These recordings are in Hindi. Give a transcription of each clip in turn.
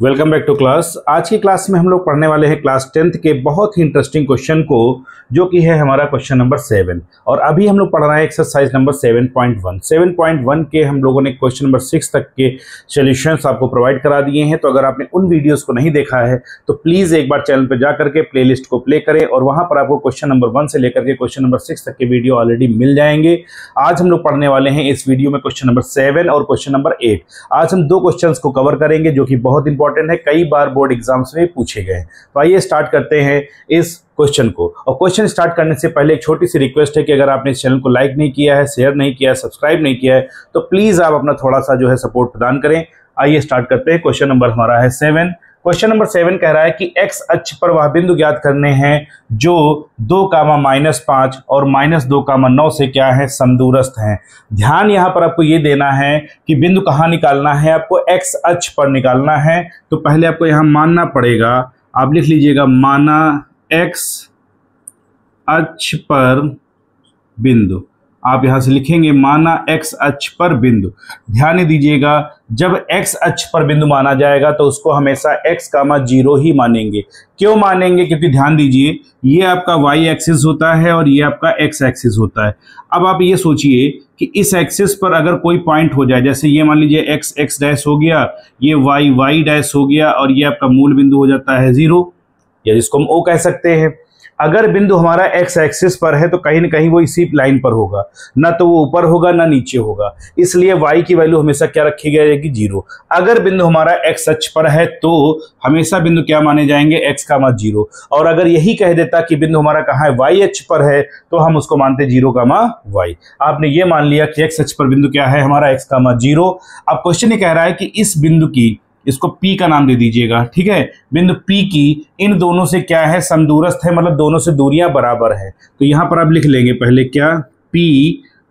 Welcome back to class. आज की क्लास में हम लोग पढ़ने वाले हैं क्लास 10th के बहुत ही इंटरेस्टिंग क्वेश्चन को, जो कि है हमारा क्वेश्चन नंबर 7। और अभी हम लोग पढ़ रहे हैं एक्सरसाइज नंबर 7.1। 7.1 के हम लोगों ने क्वेश्चन नंबर 6 तक के सॉल्यूशंस आपको प्रोवाइड करा दिए हैं। तो अगर आपने उन वीडियोस को नहीं देखा है तो प्लीज़ एक बार चैनल पर जा करके प्लेलिस्ट को प्ले करें और वहाँ पर आपको क्वेश्चन नंबर 1 से लेकर के क्वेश्चन नंबर 6 तक के वीडियो ऑलरेडी मिल जाएंगे। आज हम लोग पढ़ने वाले हैं इस वीडियो में क्वेश्चन नंबर 7 और क्वेश्चन नंबर 8। आज हम दो क्वेश्चंस को कवर करेंगे जो कि बहुत इंपॉर्टेंट है, कई बार बोर्ड एग्जाम्स में पूछे गए हैं। तो आइए स्टार्ट करते हैं इस क्वेश्चन को। और क्वेश्चन स्टार्ट करने से पहले एक छोटी सी रिक्वेस्ट है कि अगर आपने इस चैनल को लाइक नहीं किया है, शेयर नहीं किया है, सब्सक्राइब नहीं किया है तो प्लीज आप अपना थोड़ा सा जो है सपोर्ट प्रदान करें। आइए स्टार्ट करते हैं। क्वेश्चन नंबर हमारा है 7। क्वेश्चन नंबर 7 कह रहा है कि x अक्ष पर वह बिंदु ज्ञात करने हैं जो 2, -5 और -2, 9 से क्या है, समदूरस्थ हैं। ध्यान यहां पर आपको ये देना है कि बिंदु कहां निकालना है, आपको x अक्ष पर निकालना है। तो पहले आपको यहां मानना पड़ेगा, आप लिख लीजिएगा माना x अक्ष पर बिंदु। आप यहां से लिखेंगे माना x अक्ष पर बिंदु। ध्यान दीजिएगा, जब x अक्ष पर बिंदु माना जाएगा तो उसको हमेशा x, 0 ही मानेंगे। क्यों मानेंगे? क्योंकि ध्यान दीजिए, ये आपका y एक्सिस होता है और ये आपका x एक्सिस होता है। अब आप ये सोचिए कि इस एक्सिस पर अगर कोई पॉइंट हो जाए, जैसे ये मान लीजिए x x डैश हो गया, ये y y डैश हो गया और ये आपका मूल बिंदु हो जाता है 0, या जिसको हम O कह सकते हैं। अगर बिंदु हमारा x एक्सिस पर है तो कहीं ना कहीं वो इसी लाइन पर होगा, ना तो वो ऊपर होगा ना नीचे होगा, इसलिए y की वैल्यू हमेशा क्या रखी जाएगी, 0। अगर बिंदु हमारा x अक्ष पर है तो हमेशा बिंदु क्या माने जाएंगे, x, 0। और अगर यही कह देता कि बिंदु हमारा कहाँ है, y अक्ष पर है, तो हम उसको मानते 0, y। आपने ये मान लिया कि x अक्ष पर बिंदु क्या है हमारा, x, 0। अब क्वेश्चन ये कह रहा है कि इस बिंदु की, इसको P का नाम दे दीजिएगा, ठीक है। बिंदु P की इन दोनों से क्या है, समदूरस्थ है, मतलब दोनों से दूरियां बराबर है। तो यहां पर आप लिख लेंगे पहले क्या, P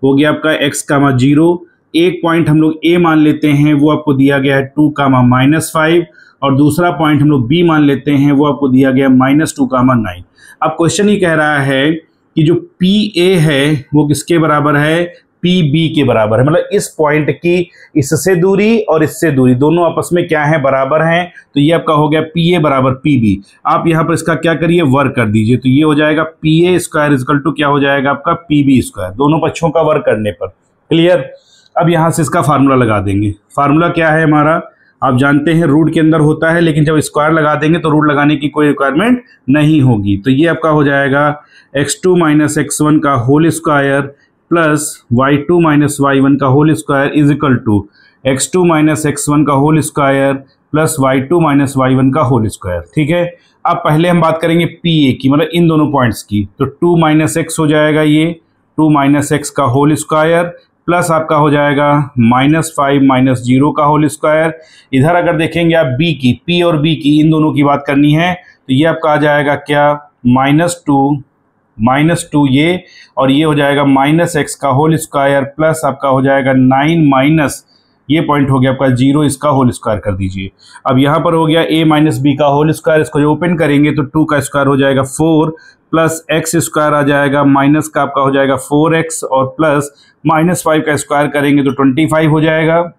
हो गया आपका x, 0। एक पॉइंट हम लोग A मान लेते हैं, वो आपको दिया गया है 2, -5। और दूसरा पॉइंट हम लोग B मान लेते हैं, वो आपको दिया गया -2, 9। अब क्वेश्चन ये कह रहा है कि जो PA है वो किसके बराबर है, PB के बराबर है। मतलब इस पॉइंट की इससे दूरी और इससे दूरी दोनों आपस में क्या है, बराबर हैं। तो ये आपका हो गया PA बराबर PB। आप यहाँ पर इसका क्या करिए, वर्क कर दीजिए। तो ये हो जाएगा PA स्क्वायर इक्वल टू क्या हो जाएगा आपका PB स्क्वायर, दोनों पक्षों का वर्क करने पर। क्लियर? अब यहाँ से इसका फार्मूला लगा देंगे। फार्मूला क्या है हमारा, आप जानते हैं रूट के अंदर होता है, लेकिन जब स्क्वायर लगा देंगे तो रूट लगाने की कोई रिक्वायरमेंट नहीं होगी। तो ये आपका हो जाएगा x2 - x1 का whole square plus y2 - y1 का whole square is equal to x2 - x1 का whole square plus y2 - y1 का होल स्क्वायर। ठीक है। अब पहले हम बात करेंगे PA की, मतलब इन दोनों पॉइंट्स की। तो 2 - x हो जाएगा, ये 2 - x का होल स्क्वायर प्लस आपका हो जाएगा -5 - 0 का होल स्क्वायर। इधर अगर देखेंगे आप B की, P और B की इन दोनों की बात करनी है, तो ये आपका आ जाएगा क्या, -2 ये, और ये हो जाएगा -x का होल स्क्वायर प्लस आपका हो जाएगा 9 माइनस ये पॉइंट हो गया आपका 0, इसका होल स्क्वायर कर दीजिए। अब यहाँ पर हो गया a - b का होल स्क्वायर, इसको जो ओपन करेंगे तो 2 का स्क्वायर हो जाएगा 4 प्लस x स्क्वायर आ जाएगा, माइनस का आपका हो जाएगा 4x और प्लस -5 का स्क्वायर करेंगे तो 25 हो जाएगा।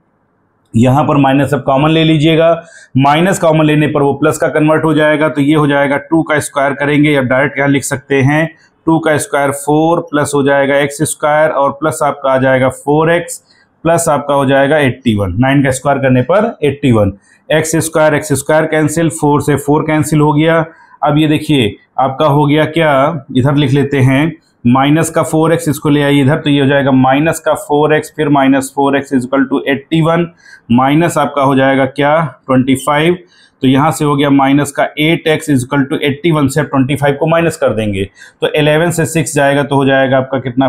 यहाँ पर माइनस अब कॉमन ले लीजिएगा, माइनस कॉमन लेने पर वो प्लस का कन्वर्ट हो जाएगा। तो ये हो जाएगा 2 का स्क्वायर करेंगे, या डायरेक्ट यहाँ लिख सकते हैं 2 का स्क्वायर 4 प्लस हो जाएगा x स्क्वायर और प्लस आपका आ जाएगा 4x प्लस आपका हो जाएगा 81। 9 का स्क्वायर करने पर 81। x स्क्वायर कैंसिल, 4 से 4 कैंसिल हो गया। अब ये देखिए आपका हो गया क्या, इधर लिख लेते हैं माइनस का 4x, इसको ले आइए इधर, तो ये हो जाएगा माइनस का 4x फिर -4x is equal to 81 minus आपका हो जाएगा क्या, 25। तो यहाँ से हो गया माइनस का 8x इज इक्वल टू 81 से 25 को माइनस कर देंगे तो 11 से 6 जाएगा तो हो जाएगा आपका कितना,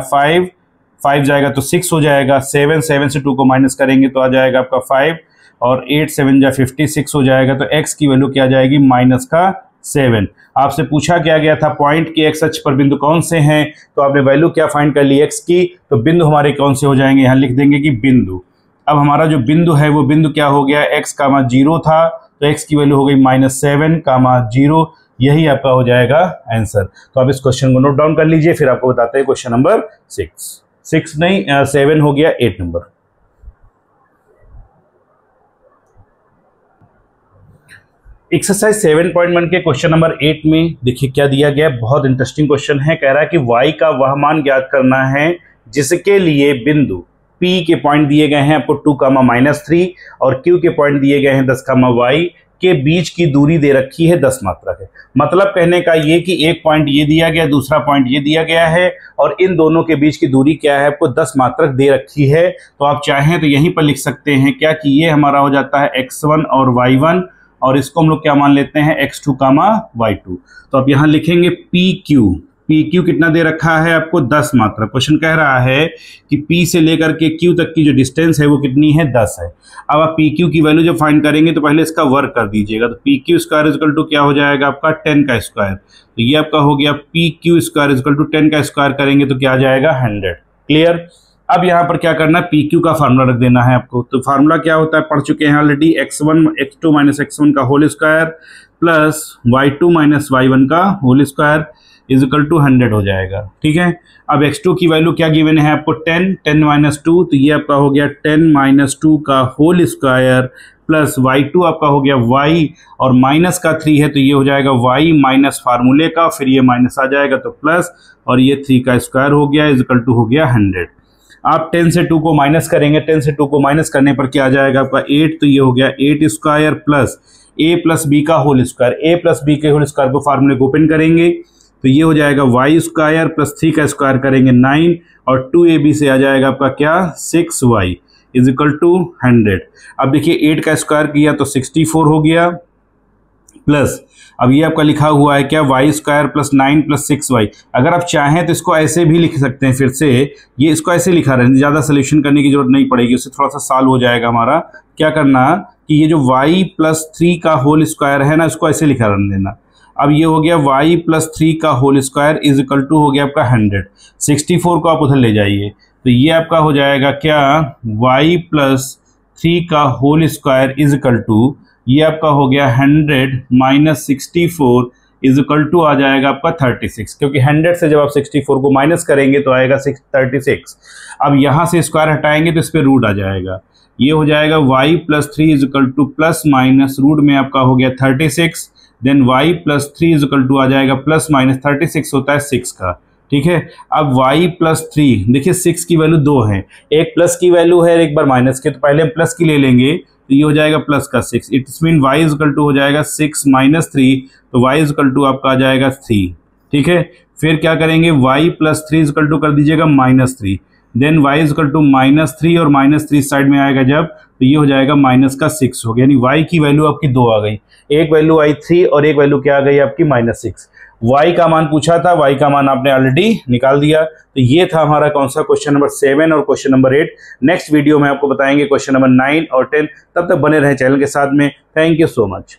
5 जाएगा तो 6 हो जाएगा। 7 से 2 को माइनस करेंगे तो आ जाएगा आपका 5 और 8 7 जा 56 हो जाएगा। तो x की वैल्यू क्या आ जाएगी, -7। आपसे पूछा क्या गया था पॉइंट के x अक्ष पर बिंदु कौन से हैं, तो आपने वैल्यू क्या फाइंड कर ली x की, तो बिंदु हमारे कौन से हो जाएंगे, यहाँ लिख देंगे कि बिंदु। अब हमारा जो बिंदु है वो बिंदु क्या हो गया, x, 0 था, तो x की वैल्यू हो गई -7, 0। यही आपका हो जाएगा आंसर। तो आप इस क्वेश्चन को नोट डाउन कर लीजिए, फिर आपको बताते हैं क्वेश्चन नंबर 6 नहीं 7 हो गया, 8 नंबर। एक्सरसाइज 7.1 के क्वेश्चन नंबर 8 में देखिए क्या दिया गया है। बहुत इंटरेस्टिंग क्वेश्चन है। कह रहा है कि y का वह मान ज्ञात करना है जिसके लिए बिंदु P के पॉइंट दिए गए हैं आपको 2, -3 और Q के पॉइंट दिए गए हैं 10, y के बीच की दूरी दे रखी है 10 मात्रक है। मतलब कहने का ये कि एक पॉइंट ये दिया गया, दूसरा पॉइंट ये दिया गया है और इन दोनों के बीच की दूरी क्या है आपको 10 मात्रक दे रखी है। तो आप चाहें तो यहीं पर लिख सकते हैं क्या कि ये हमारा हो जाता है x1 और y1 और इसको हम लोग क्या मान लेते हैं x2, y2। तो आप यहाँ लिखेंगे PQ कितना दे रखा है आपको 10 मात्रक। क्वेश्चन कह रहा है कि P से लेकर के Q तक की जो डिस्टेंस है वो कितनी है 10 है। अब आप PQ की वैल्यू जब फाइंड करेंगे तो पहले इसका वर्क कर दीजिएगा। तो PQ स्क्वायर इक्वल टू क्या हो जाएगा आपका 10 का स्क्वायर। तो ये आपका हो गया PQ स्क्वायर इक्वल टू 10 का स्क्वायर करेंगे तो क्या आ जाएगा 100। क्लियर। अब यहाँ पर क्या करना है PQ का फार्मूला रख देना है आपको। तो फार्मूला क्या होता है पढ़ चुके हैं ऑलरेडी, x2 - का whole square plus y2 - y1 का whole square is equal to 100 हो जाएगा। ठीक है। अब x2 की वैल्यू क्या गिवन है आपको 10 - 2 तो ये आपका हो गया 10 - 2 का होल स्क्वायर प्लस y2 आपका हो गया y और माइनस का 3 है तो ये हो जाएगा y माइनस फार्मूले का, फिर ये माइनस आ जाएगा तो प्लस और ये 3 का स्क्वायर हो गया इज इक्वल टू हो गया 100। आप 10 से 2 को माइनस करेंगे, 10 से 2 को माइनस करने पर क्या आ जाएगा आपका 8 तो ये हो गया 8 square plus a plus B का whole square. a plus B के होल स्क्वायर को फार्मूले को ओपन करेंगे तो ये हो जाएगा y स्क्वायर प्लस 3 का स्क्वायर करेंगे 9 और 2ab से आ जाएगा आपका क्या 6y इज इक्वल टू 100। अब देखिए 8 का स्क्वायर किया तो 64 हो गया प्लस अब ये आपका लिखा हुआ है क्या y square plus 9 plus 6y। अगर आप चाहें तो इसको ऐसे भी लिख सकते हैं। फिर से ये इसको ऐसे लिखा रहे, ज़्यादा सोल्यूशन करने की जरूरत नहीं पड़ेगी, उससे थोड़ा सा सॉल्व हो जाएगा हमारा। क्या करना कि ये जो y प्लस 3 का होल स्क्वायर है ना इसको ऐसे लिखा रहने देना। अब ये हो गया y प्लस 3 का whole square is equal to हो गया आपका 100। 64 को आप उधर ले जाइए तो ये आपका हो जाएगा क्या y प्लस 3 का whole square is equal to ये आपका हो गया 100 माइनस 64 इज इक्वल टू आ जाएगा आपका 36, क्योंकि 100 से जब आप 64 को माइनस करेंगे तो आएगा 36। अब यहाँ से स्क्वायर हटाएंगे तो इस पर रूट आ जाएगा। ये हो जाएगा y plus 3 is equal to plus minus root में आपका हो गया 36, then y plus 3 is equal to आ जाएगा प्लस माइनस 36 होता है 6 का। ठीक है। अब y प्लस 3 देखिए 6 की वैल्यू 2 है, एक प्लस की वैल्यू है एक बार माइनस के, तो पहले हम प्लस की ले लेंगे तो ये हो जाएगा प्लस का 6। It's mean y is equal to हो जाएगा 6 माइनस 3 तो y इज इक्वल टू आपका आ जाएगा 3। ठीक है। फिर क्या करेंगे y plus 3 is equal to कर दीजिएगा -3, then y is equal to -3 और -3 साइड में आएगा जब तो ये हो जाएगा माइनस का 6 हो गया, यानी y की वैल्यू आपकी 2 आ गई। एक वैल्यू आई 3 और एक वैल्यू क्या आ गई आपकी -6। y का मान पूछा था, y का मान आपने ऑलरेडी निकाल दिया। तो ये था हमारा कौन सा क्वेश्चन नंबर 7 और क्वेश्चन नंबर 8। नेक्स्ट वीडियो में आपको बताएंगे क्वेश्चन नंबर 9 और 10। तब तक बने रहे चैनल के साथ में। Thank you so much.